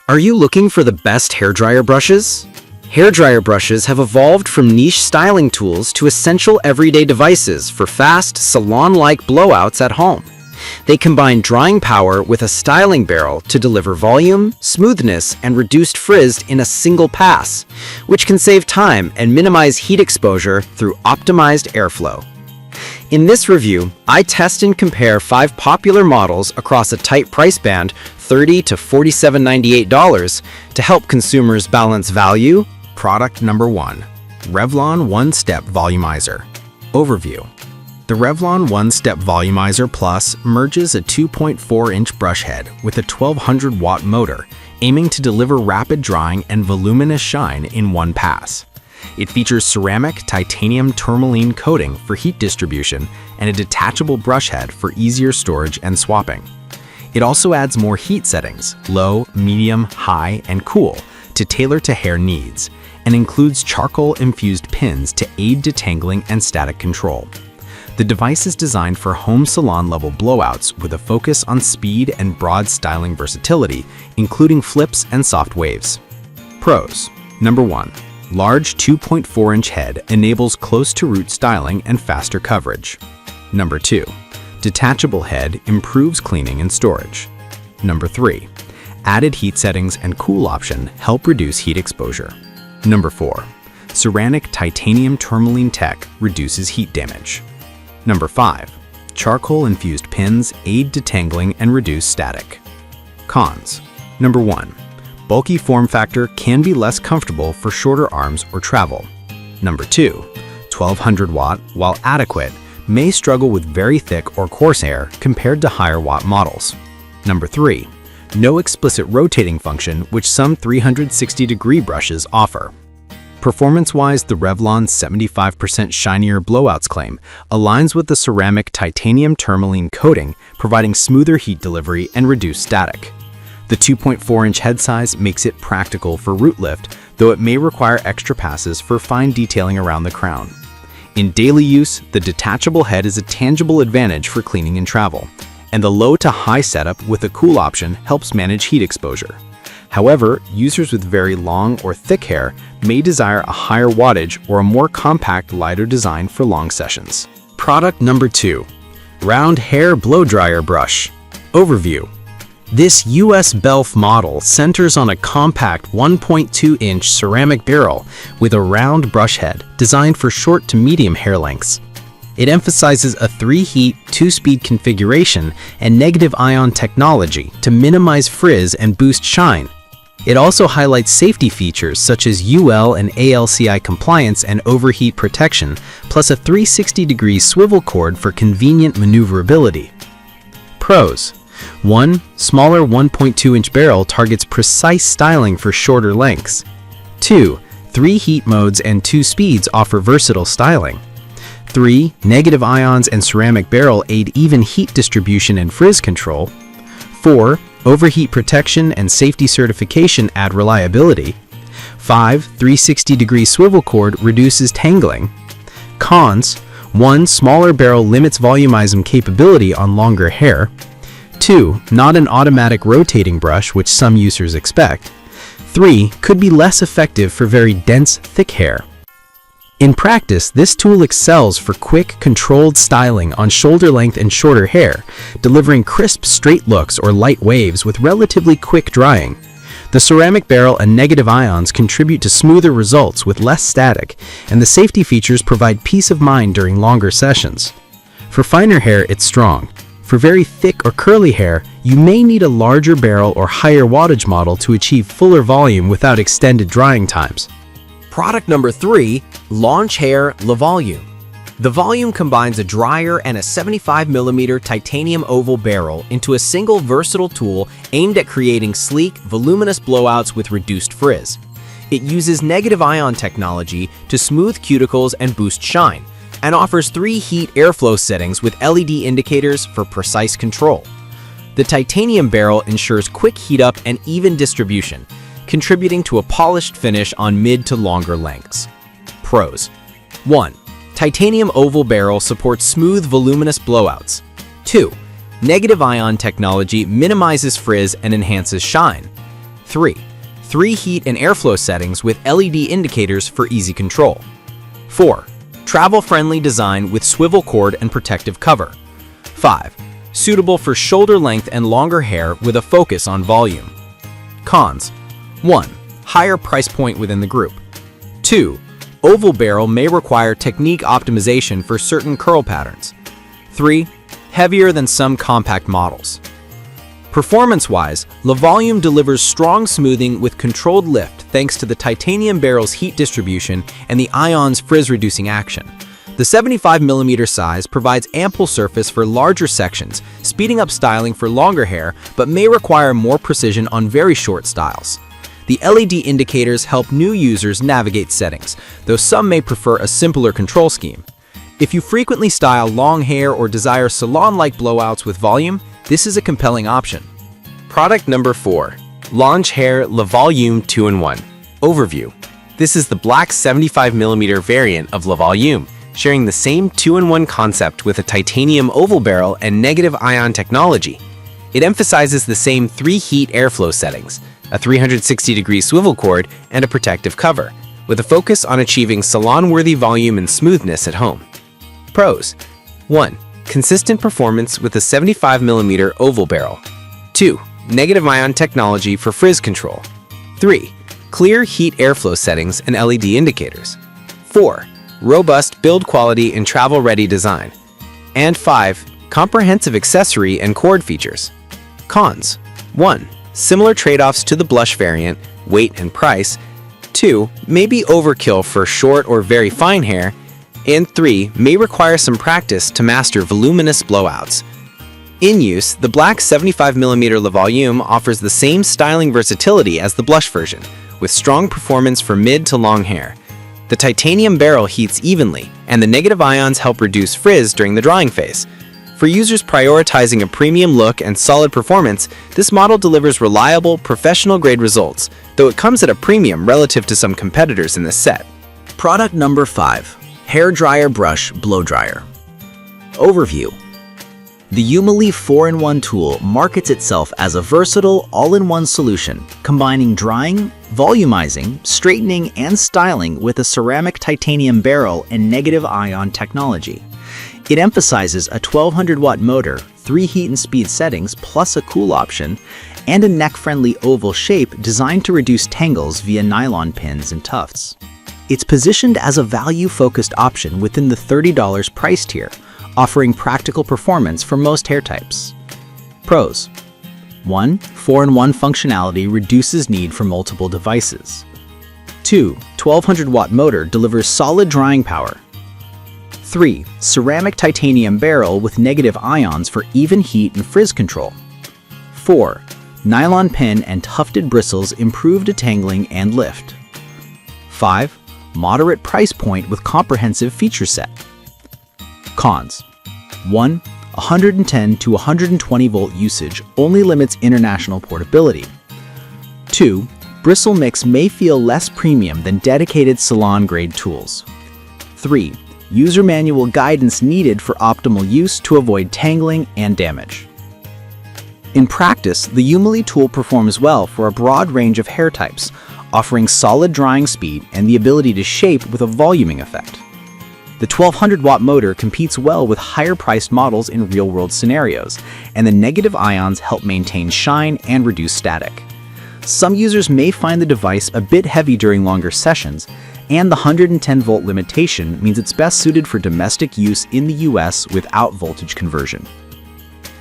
Are you looking for the best hairdryer brushes? Hairdryer brushes have evolved from niche styling tools to essential everyday devices for fast, salon-like blowouts at home. They combine drying power with a styling barrel to deliver volume, smoothness, and reduced frizz in a single pass, which can save time and minimize heat exposure through optimized airflow. In this review, I test and compare 5 popular models across a tight price band, $30 to $47.98, to help consumers balance value. Product number 1. Revlon One-Step Volumizer. Overview. The Revlon One-Step Volumizer Plus merges a 2.4-inch brush head with a 1200-watt motor, aiming to deliver rapid drying and voluminous shine in one pass. It features ceramic titanium tourmaline coating for heat distribution and a detachable brush head for easier storage and swapping. It also adds more heat settings, low, medium, high, and cool, to tailor to hair needs, and includes charcoal-infused pins to aid detangling and static control. The device is designed for home salon-level blowouts with a focus on speed and broad styling versatility, including flips and soft waves. Pros. Number 1. Large 2.4-inch head enables close-to-root styling and faster coverage. Number 2. Detachable head improves cleaning and storage. Number 3. Added heat settings and cool option help reduce heat exposure. Number 4. Ceramic titanium tourmaline tech reduces heat damage. Number 5. Charcoal-infused pins aid detangling and reduce static. Cons. Number 1. Bulky form factor can be less comfortable for shorter arms or travel. Number 2. 1200 watt, while adequate, may struggle with very thick or coarse hair compared to higher watt models. Number 3. No explicit rotating function, which some 360-degree brushes offer. Performance-wise, the Revlon's 75% shinier blowouts claim aligns with the ceramic titanium tourmaline coating, providing smoother heat delivery and reduced static. The 2.4-inch head size makes it practical for root lift, though it may require extra passes for fine detailing around the crown. In daily use, the detachable head is a tangible advantage for cleaning and travel, and the low to high setup with a cool option helps manage heat exposure. However, users with very long or thick hair may desire a higher wattage or a more compact, lighter design for long sessions. Product number 2. Round Hair Blow Dryer Brush. Overview. This US Belf model centers on a compact 1.2-inch ceramic barrel with a round brush head designed for short to medium hair lengths. It emphasizes a 3-heat, 2-speed configuration and negative ion technology to minimize frizz and boost shine. It also highlights safety features such as UL and ALCI compliance and overheat protection, plus a 360-degree swivel cord for convenient maneuverability. Pros. 1. Smaller 1.2-inch barrel targets precise styling for shorter lengths. 2. 3 heat modes and 2 speeds offer versatile styling. 3. Negative ions and ceramic barrel aid even heat distribution and frizz control. 4. Overheat protection and safety certification add reliability. 5. 360-degree swivel cord reduces tangling. Cons. 1. Smaller barrel limits volumizing capability on longer hair. 2. Not an automatic rotating brush, which some users expect. 3. Could be less effective for very dense, thick hair. In practice, this tool excels for quick, controlled styling on shoulder length and shorter hair, delivering crisp, straight looks or light waves with relatively quick drying. The ceramic barrel and negative ions contribute to smoother results with less static, and the safety features provide peace of mind during longer sessions. For finer hair, it's strong. For very thick or curly hair, you may need a larger barrel or higher wattage model to achieve fuller volume without extended drying times. Product number 3. Launch Hair Le Volume. The Volume combines a dryer and a 75mm titanium oval barrel into a single versatile tool aimed at creating sleek, voluminous blowouts with reduced frizz. It uses negative ion technology to smooth cuticles and boost shine, and offers 3 heat airflow settings with LED indicators for precise control. The titanium barrel ensures quick heat up and even distribution, contributing to a polished finish on mid to longer lengths. Pros. 1. Titanium oval barrel supports smooth, voluminous blowouts. 2. Negative ion technology minimizes frizz and enhances shine. 3. 3 heat and airflow settings with LED indicators for easy control. 4. Travel-friendly design with swivel cord and protective cover. 5. Suitable for shoulder length and longer hair with a focus on volume. Cons. 1. Higher price point within the group. 2. Oval barrel may require technique optimization for certain curl patterns. 3. Heavier than some compact models. Performance-wise, LaVolume delivers strong smoothing with controlled lift thanks to the titanium barrel's heat distribution and the Ion's frizz-reducing action. The 75mm size provides ample surface for larger sections, speeding up styling for longer hair, but may require more precision on very short styles. The LED indicators help new users navigate settings, though some may prefer a simpler control scheme. If you frequently style long hair or desire salon-like blowouts with volume, this is a compelling option. Product number 4. Launch Hair LaVolume 2-in-1. Overview. This is the black 75mm variant of LaVolume, sharing the same 2-in-1 concept with a titanium oval barrel and negative ion technology. It emphasizes the same 3 heat airflow settings, a 360-degree swivel cord, and a protective cover, with a focus on achieving salon-worthy volume and smoothness at home. Pros. 1. Consistent performance with a 75mm oval barrel. 2. Negative ion technology for frizz control. 3. Clear heat airflow settings and LED indicators. 4. Robust build quality and travel-ready design. And 5. Comprehensive accessory and cord features. Cons. 1. Similar trade-offs to the blush variant, weight and price. 2. May be overkill for short or very fine hair. And 3. May require some practice to master voluminous blowouts. In use, the black 75mm LaVolume offers the same styling versatility as the blush version, with strong performance for mid to long hair. The titanium barrel heats evenly, and the negative ions help reduce frizz during the drying phase. For users prioritizing a premium look and solid performance, this model delivers reliable, professional-grade results, though it comes at a premium relative to some competitors in this set. Product number 5. Hair Dryer Brush Blow Dryer. Overview. The Umali 4-in-1 tool markets itself as a versatile, all-in-one solution, combining drying, volumizing, straightening, and styling with a ceramic titanium barrel and negative ion technology. It emphasizes a 1200-watt motor, 3 heat and speed settings plus a cool option, and a neck-friendly oval shape designed to reduce tangles via nylon pins and tufts. It's positioned as a value-focused option within the $30 price tier, offering practical performance for most hair types. Pros. 1. 4-in-1 functionality reduces need for multiple devices. 2. 1200-watt motor delivers solid drying power. 3. Ceramic titanium barrel with negative ions for even heat and frizz control. 4. Nylon pin and tufted bristles improve detangling and lift. 5. Moderate price point with comprehensive feature set. Cons. 1. 110 to 120 volt usage only limits international portability. 2. Bristle mix may feel less premium than dedicated salon-grade tools. 3. User manual guidance needed for optimal use to avoid tangling and damage. In practice, the Umali tool performs well for a broad range of hair types, offering solid drying speed and the ability to shape with a voluming effect. The 1200-watt motor competes well with higher-priced models in real-world scenarios, and the negative ions help maintain shine and reduce static. Some users may find the device a bit heavy during longer sessions, and the 110-volt limitation means it's best suited for domestic use in the US without voltage conversion.